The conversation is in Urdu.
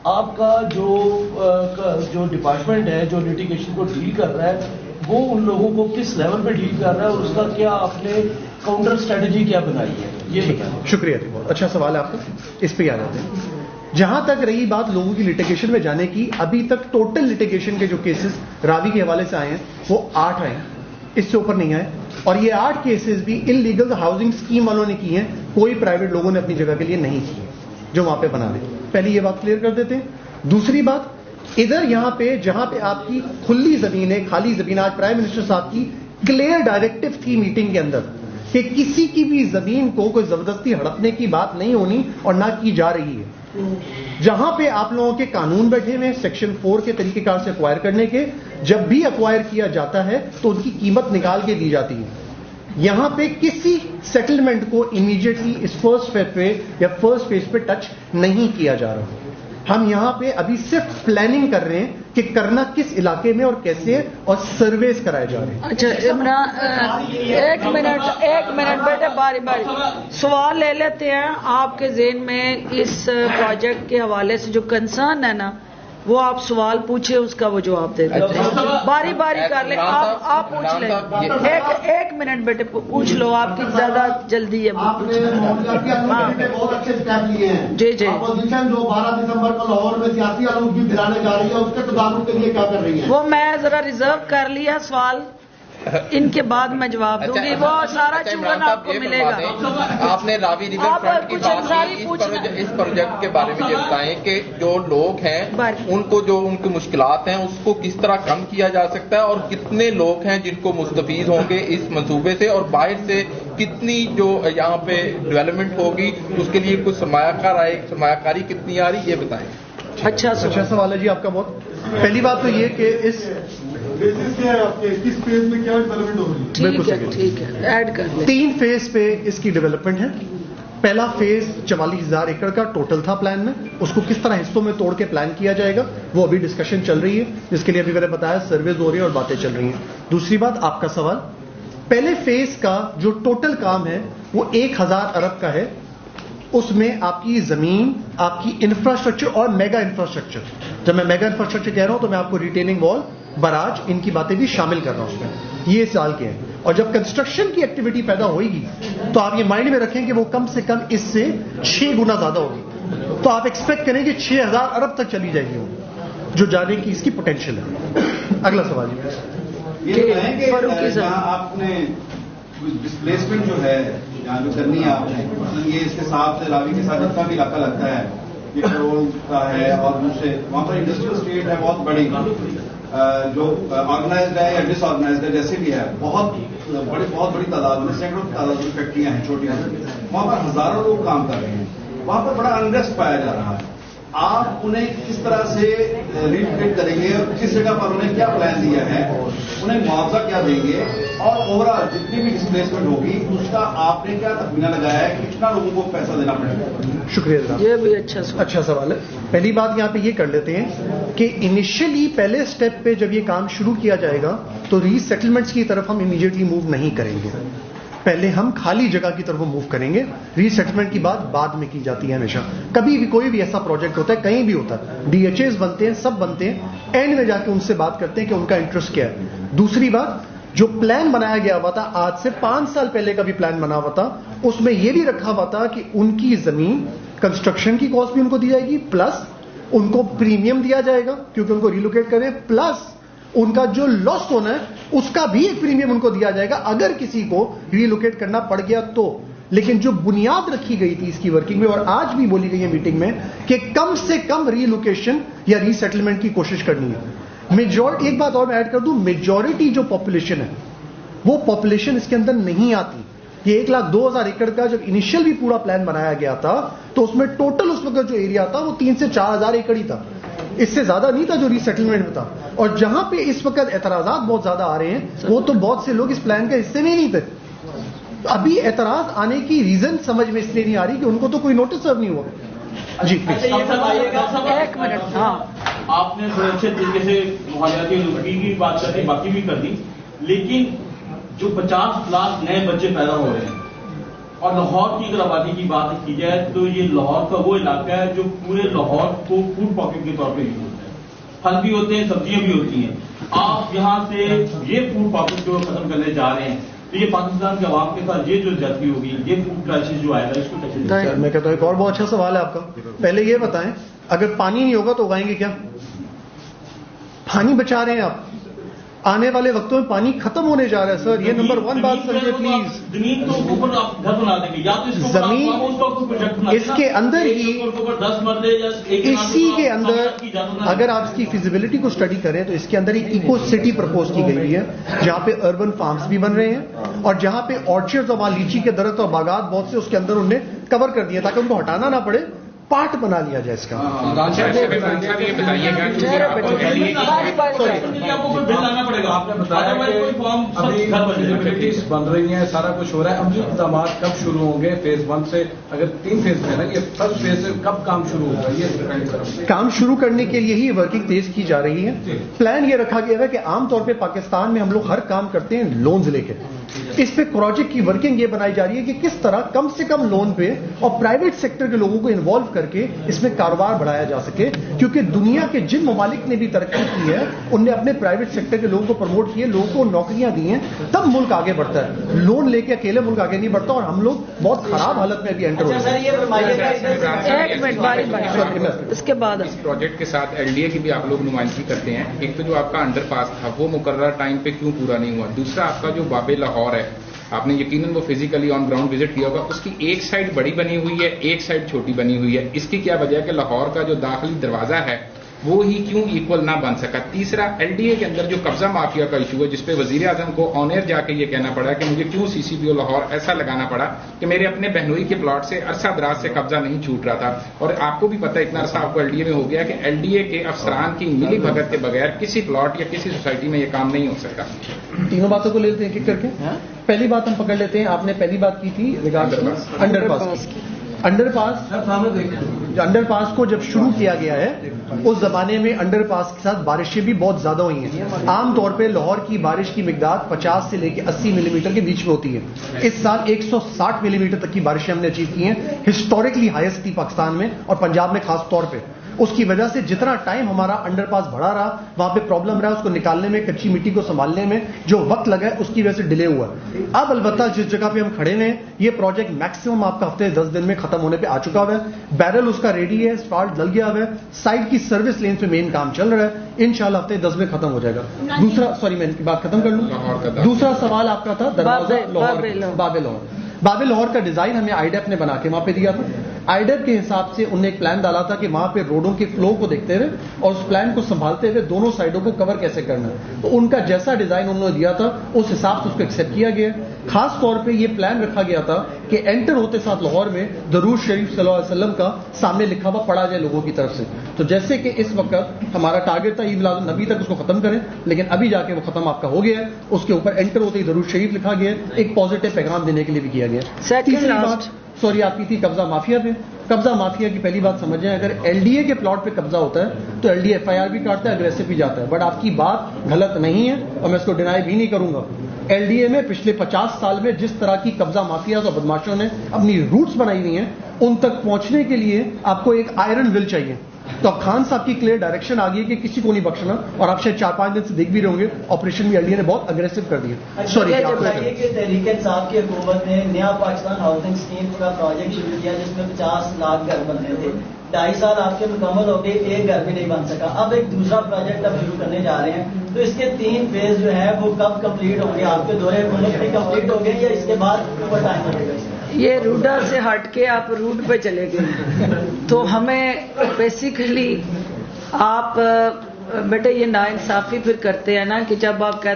آپ کا جو ڈپارٹمنٹ ہے جو لیٹیگیشن کو ڈیل کر رہا ہے وہ ان لوگوں کو کس لیول پہ ڈیل کر رہا ہے اور اس کا کیا آپ نے کاؤنٹر اسٹریٹجی کیا بنائی ہے یہ بتائیں. شکریہ جی، بہت اچھا سوال ہے آپ کا. اس پہ آ جاتے ہیں. جہاں تک رہی بات لوگوں کی لٹیگیشن میں جانے کی، ابھی تک ٹوٹل لٹیگیشن کے جو کیسز راوی کے حوالے سے آئے ہیں وہ 8 آئے ہیں، اس سے اوپر نہیں آئے. اور یہ 8 کیسز بھی ان لیگل ہاؤسنگ اسکیم والوں نے کی ہیں، کوئی پرائیویٹ لوگوں نے اپنی جگہ کے لیے نہیں کی جو وہاں پہ بنا لیں. پہلی یہ بات کلیئر کر دیتے ہیں. دوسری بات، ادھر یہاں پہ جہاں پہ آپ کی کھلی زمین ہے، خالی زمین، آج پرائم منسٹر صاحب کی کلیئر ڈائریکٹو تھی میٹنگ کے اندر کہ کسی کی بھی زمین کو کوئی زبردستی ہڑپنے کی بات نہیں ہونی اور نہ کی جا رہی ہے. جہاں پہ آپ لوگوں کے قانون بیٹھے ہوئے سیکشن 4 کے طریقہ کار سے ایکوائر کرنے کے، جب بھی ایکوائر کیا جاتا ہے تو ان کی قیمت نکال کے دی جاتی ہے. یہاں پہ کسی سیٹلمنٹ کو امیڈیٹلی اس فرسٹ فیز پہ یا فرسٹ فیز پہ ٹچ نہیں کیا جا رہا. ہم یہاں پہ ابھی صرف پلاننگ کر رہے ہیں کہ کرنا کس علاقے میں اور کیسے، اور سرویز کرائے جا رہے ہیں. اچھا عمران، ایک منٹ بیٹے، باری باری سوال لے لیتے ہیں. آپ کے ذہن میں اس پروجیکٹ کے حوالے سے جو کنسرن ہے نا، وہ آپ سوال پوچھے، اس کا وہ جواب دے دیتے ہیں. باری باری کر لیں. آپ پوچھ لیں. ایک منٹ بیٹے پوچھ لو، آپ کی زیادہ جلدی ہے. بہت اچھے اسٹیپ لیے ہیں. جی جی. اپوزیشن جو 12 دسمبر کو لاہور میں سیاسی آلودگی پھیلانے جا رہی ہے، اس کے تدارک کے لیے کیا کر رہی ہے؟ وہ میں ذرا ریزرو کر لیا سوال، ان کے بعد میں جواب دوں گی. وہ سارا چوگن آپ کو ملے گا. آپ نے راوی ریور فرنٹ کی بات کی، اس پروجیکٹ کے بارے میں یہ بتائیں کہ جو لوگ ہیں ان کو جو ان کی مشکلات ہیں اس کو کس طرح کم کیا جا سکتا ہے، اور کتنے لوگ ہیں جن کو مستفید ہوں گے اس منصوبے سے، اور باہر سے کتنی جو یہاں پہ ڈیولپمنٹ ہوگی اس کے لیے کچھ سرمایہ کاری کتنی آ رہی، یہ بتائیں. اچھا سوال ہے جی آپ کا بہت. پہلی بات تو یہ کہ اس کس فیز میں کیا ڈیولپمنٹ ہو رہی ہے؟ ٹھیک ہے ایڈ کر لیں. 3 فیز پہ اس کی ڈیولپمنٹ ہے. پہلا فیز 44,000 ایکڑ کا ٹوٹل تھا پلان میں، اس کو کس طرح حصوں میں توڑ کے پلان کیا جائے گا وہ ابھی ڈسکشن چل رہی ہے، جس کے لیے ابھی میں نے بتایا سرویز ہو رہی ہے اور باتیں چل رہی ہیں. دوسری بات آپ کا سوال، پہلے فیز کا جو ٹوٹل کام ہے وہ 1,000 ارب کا ہے. اس میں آپ کی زمین، آپ کی انفراسٹرکچر اور میگا انفراسٹرکچر. جب میں میگا انفراسٹرکچر کہہ رہا ہوں تو میں آپ کو ریٹیننگ وال، براج، ان کی باتیں بھی شامل کر رہا ہوں اس میں. یہ سال کے ہیں. اور جب کنسٹرکشن کی ایکٹیویٹی پیدا ہوئے گی تو آپ یہ مائنڈ میں رکھیں کہ وہ کم سے کم اس سے 6 گنا زیادہ ہوگی. تو آپ ایکسپیکٹ کریں کہ 6,000 ارب تک چلی جائے گی وہ، جو جانے کی اس کی پوٹینشیل ہے. اگلا سوال یہ بتائیں کہ جہاں آپ نے ڈسپلیسمنٹ جو ہے جہاں جو کرنی ہے آپ نے، یہ اس کے ساتھ راوی کے ساتھ جتنا بھی علاقہ لگتا ہے، یہ کروڑ کا ہے اور دوسرے وہاں پر انڈسٹریل اسٹیٹ ہے بہت بڑی، جو آرگنائزڈ ہے یا ڈس آرگنائزڈ ہے جیسے بھی ہے، بہت بڑی تعداد میں سینکڑوں کی تعداد میں فیکٹریاں ہیں چھوٹی چھوٹی، وہاں پر ہزاروں لوگ کام کر رہے ہیں. وہاں پر بڑا انریسٹ پایا جا رہا ہے. آپ انہیں کس طرح سے ریلوکیٹ کریں گے اور کس جگہ پر انہیں کیا پلان دیا ہے، انہیں معاوضہ کیا دیں گے، اور اوور آل جتنی بھی ڈسپلیسمنٹ ہوگی اس کا آپ نے کیا تخمینہ لگایا ہے کہ کتنا لوگوں کو پیسہ دینا پڑے گا؟ شکریہ جناب. یہ بھی اچھا سوال ہے. پہلی بات یہاں پہ یہ کر لیتے ہیں کہ انیشلی پہلے اسٹیپ پہ جب یہ کام شروع کیا جائے گا تو ری سیٹلمنٹس کی طرف ہم امیڈیٹلی موو نہیں کریں گے. پہلے ہم خالی جگہ کی طرف موو کریں گے. ری سیٹلمنٹ کی بات بعد میں کی جاتی ہے ہمیشہ. کبھی بھی کوئی بھی ایسا پروجیکٹ ہوتا ہے، کہیں بھی ہوتا ہے، ڈی ایچ ایز بنتے ہیں، سب بنتے ہیں، اینڈ میں جا کے ان سے بات کرتے ہیں کہ ان کا انٹرسٹ کیا ہے. دوسری بات، جو پلان بنایا گیا ہوا تھا آج سے 5 سال پہلے کا بھی پلان بنا ہوا تھا، اس میں یہ بھی رکھا ہوا تھا کہ ان کی زمین کنسٹرکشن کی کاسٹ بھی ان کو دی جائے گی، پلس ان کو پریمیم دیا جائے گا کیونکہ ان کو ریلوکیٹ کریں، پلس ان کا جو لاس ہونا ہے اس کا بھی ایک پریمیم ان کو دیا جائے گا اگر کسی کو ریلوکیٹ کرنا پڑ گیا تو. لیکن جو بنیاد رکھی گئی تھی اس کی ورکنگ میں، اور آج بھی بولی گئی ہے میٹنگ میں، کہ کم سے کم ری لوکیشن یا ری سیٹلمنٹ کی کوشش کرنی ہے. میجورٹی، ایک بات اور میں ایڈ کر دوں، میجورٹی جو پاپولیشن ہے وہ پاپولیشن اس کے اندر نہیں آتی. یہ 1,02,000 ایکڑ کا جب انیشیل بھی پورا پلان بنایا گیا تھا تو اس میں ٹوٹل اس وقت جو ایریا تھا وہ 3 سے 4,000 ایکڑ ہی تھا، اس سے زیادہ نہیں تھا جو ری سیٹلمنٹ میں تھا. اور جہاں پہ اس وقت اعتراضات بہت زیادہ آ رہے ہیں وہ تو بہت سے لوگ اس پلان کا حصے میں نہیں تھے. ابھی اعتراض آنے کی ریزن سمجھ میں اس لیے نہیں آ رہی کہ ان کو تو کوئی نوٹس سرو نہیں ہوا. جی ایک منٹ. ہاں آپ نے بڑے اچھے طریقے سے مہاجراتی آلودگی کی بات کر دی، باقی بھی کر دی، لیکن جو 50 لاکھ نئے بچے پیدا ہو رہے ہیں اور لاہور کی اگر آبادی کی بات کی جائے تو یہ لاہور کا وہ علاقہ ہے جو پورے لاہور کو فوڈ پاکٹ کے طور پہ یوز ہوتا ہے. پھل بھی ہوتے ہیں, سبزیاں بھی ہوتی ہیں. آپ یہاں سے یہ فوڈ پاکٹ جو ختم کرنے جا رہے ہیں تو یہ پاکستان کے عوام کے ساتھ یہ جو زیادتی ہوگی, یہ فوڈ کرائسس جو آئے گا اس کو کیسے؟ میں کہتا ہوں ایک اور بہت اچھا سوال ہے آپ کا. پہلے یہ بتائیں, اگر پانی نہیں ہوگا تو اگائیں گے کیا؟ پانی بچا رہے ہیں آپ, آنے والے وقتوں میں پانی ختم ہونے جا رہا ہے سر. یہ نمبر 1 بات سمجھے پلیز. زمین کے اوپر آپ گھر بنا دیں گے یا تو زمین اس کے اندر ہی, اسی کے اندر اگر آپ اس کی فیزیبلٹی کو اسٹڈی کریں تو اس کے اندر ایک ایکو سٹی پرپوز کی گئی ہے جہاں پہ اربن فارمز بھی بن رہے ہیں اور جہاں پہ آرچرڈز اور لیچی کے درخت اور باغات بہت سے اس کے اندر انہوں نے کور کر دیا تاکہ ان کو ہٹانا نہ پڑے, پارٹ بنا لیا جائے اس کا. آپ نے بتایا فیسلٹیز بن رہی ہیں, سارا کچھ ہو رہا ہے. اب یہ اقدامات کب شروع ہوں گے؟ فیز 1 سے, اگر 3 فیز میں ہے نا, یہ فرسٹ فیز سے کب کام شروع ہوگا؟ یہ کام شروع کرنے کے لیے ہی ورکنگ تیز کی جا رہی ہے. پلان یہ رکھا گیا ہے کہ عام طور پہ پاکستان میں ہم لوگ ہر کام کرتے ہیں لونز لے کے. اس پہ پروجیکٹ کی ورکنگ یہ بنائی جا رہی ہے کہ کس طرح کم سے کم لون پہ اور پرائیویٹ سیکٹر کے لوگوں کو انوالو کر کے اس میں کاروبار بڑھایا جا سکے, کیونکہ دنیا کے جن ممالک نے بھی ترقی کی ہے ان نے اپنے پرائیویٹ سیکٹر کے لوگوں کو پروموٹ کیے, لوگوں کو نوکریاں دی ہیں, تب ملک آگے بڑھتا ہے. لون لے کے اکیلے ملک آگے نہیں بڑھتا اور ہم لوگ بہت خراب حالت میں ابھی انٹر ہو رہے ہیں. اس کے بعد اس پروجیکٹ کے ساتھ LDA کی بھی آپ لوگ نمائندگی کرتے ہیں. ایک تو جو آپ کا انڈر پاس تھا وہ مقررہ ٹائم پہ کیوں پورا نہیں ہوا؟ دوسرا آپ کا جو باب لاہور ہے, آپ نے یقیناً وہ فزیکلی آن گراؤنڈ وزٹ کیا ہوگا, اس کی ایک سائڈ بڑی بنی ہوئی ہے, ایک سائڈ چھوٹی بنی ہوئی ہے. اس کی کیا وجہ ہے کہ لاہور کا جو داخلی دروازہ ہے وہ ہی کیوں ایکول نہ بن سکا؟ تیسرا, LDA کے اندر جو قبضہ مافیا کا ایشو ہے جس پہ وزیر اعظم کو آن ایئر جا کے یہ کہنا پڑا کہ مجھے کیوں CCPO لاہور ایسا لگانا پڑا کہ میرے اپنے بہنوئی کے پلاٹ سے عرصہ دراز سے قبضہ نہیں چھوٹ رہا تھا. اور آپ کو بھی پتا اتنا عرصہ آپ کو LDA میں ہو گیا کہ LDA کے افسران کی ملی بھگت کے بغیر کسی پلاٹ یا کسی سوسائٹی میں یہ کام نہیں ہو سکتا. تینوں باتوں کو لے لیتے ہیں ایک ایک کر کے. پہلی بات ہم پکڑ لیتے ہیں, آپ نے پہلی بات کی تھی انڈر پاس کو جب شروع کیا گیا ہے اس زمانے میں انڈر پاس کے ساتھ بارشیں بھی بہت زیادہ ہوئی ہیں. عام طور پہ لاہور کی بارش کی مقدار 50 سے لے کے 80 ملی میٹر کے بیچ میں ہوتی ہے. اس سال 160 ملی میٹر تک کی بارشیں ہم نے اچیو کی ہیں, ہسٹوریکلی ہائیسٹ تھی پاکستان میں اور پنجاب میں خاص طور پہ. اس کی وجہ سے جتنا ٹائم ہمارا انڈر پاس بڑھا رہا, وہاں پہ پرابلم رہا, اس کو نکالنے میں, کچی مٹی کو سنبھالنے میں جو وقت لگا ہے اس کی وجہ سے ڈیلے ہوا. اب البتہ جس جگہ پہ ہم کھڑے ہیں یہ پروجیکٹ میکسیمم آپ کا ہفتے 10 دن میں ختم ہونے پہ آ چکا ہوا ہے. بیرل اس کا ریڈی ہے, اسپالٹ ڈل گیا ہوا ہے, سائڈ کی سروس لین پہ مین کام چل رہا ہے, انشاءاللہ ہفتے 10 میں ختم ہو جائے گا. دوسرا, سوری میں ان کی بات ختم کر لوں. دوسرا سوال آپ کا تھا دروازہ باب لاہور کا ڈیزائن ہمیں IDEP نے بنا کے وہاں پہ دیا تھا. IDEP کے حساب سے انہوں نے ایک پلان ڈالا تھا کہ وہاں پہ روڈوں کے فلو کو دیکھتے ہوئے اور اس پلان کو سنبھالتے ہوئے دونوں سائڈوں کو کور کیسے کرنا ہے. تو ان کا جیسا ڈیزائن انہوں نے دیا تھا اس حساب سے اس کو ایکسیپٹ کیا گیا. خاص طور پہ یہ پلان رکھا گیا تھا کہ انٹر ہوتے ساتھ لاہور میں درود شریف صلی اللہ علیہ وسلم کا سامنے لکھا ہوا پڑھا جائے لوگوں کی طرف سے. تو جیسے کہ اس وقت ہمارا ٹارگیٹ تھا عید میلاد النبی تک اس کو ختم کریں, لیکن ابھی جا کے وہ ختم آپ کا ہو گیا ہے. اس کے اوپر انٹر ہوتے ہی درود شریف لکھا گیا, ایک پازیٹو پیغام دینے کے لیے بھی کیا گیا. تیسری بات سوری آپ کی تھی قبضہ مافیا پہ. قبضہ مافیا کی پہلی بات سمجھیں, اگر LDA کے پلاٹ پہ قبضہ ہوتا ہے تو LDA FIR بھی کاٹتا ہے, اگریسو بھی جاتا ہے. بٹ آپ کی بات غلط نہیں ہے اور میں اس کو ڈینائی بھی نہیں کروں گا. LDA میں پچھلے 50 سال میں جس طرح کی قبضہ مافیاز اور بدماشوں نے اپنی روٹس بنائی ہوئی ہیں ان تک پہنچنے کے لیے آپ کو ایک آئرن ول چاہیے. تو اب خان صاحب کی کلیئر ڈائریکشن آ گئی ہے کہ کسی کو نہیں بچنا, اور آپ شاید 4-5 دن سے دیکھ بھی رہے ہوں گے آپریشن بھی LDA نے بہت اگریسو کر دیا. سوری تحریک انصاف کی حکومت نے نیا پاکستان ہاؤسنگ اسکیم کا پروجیکٹ شروع کیا جس میں 50 لاکھ گھر بننے تھے. 2.5 سال آپ کے مکمل ہو گئے, ایک گھر بھی نہیں بن سکا. اب ایک دوسرا پروجیکٹ اب شروع کرنے جا رہے ہیں, تو اس کے 3 فیز جو ہے وہ کب کمپلیٹ ہوں گے؟ آپ کے دورے حکومت میں کمپلیٹ ہو گئے یا اس کے بعد اوور ٹائم لگے گا؟ یہ روڈا سے ہٹ کے آپ روٹ پہ چلے گئے. تو ہمیں بیسیکلی آپ بیٹے یہ ناانصافی پھر کرتے ہیں نا کہ جب آپ کہتے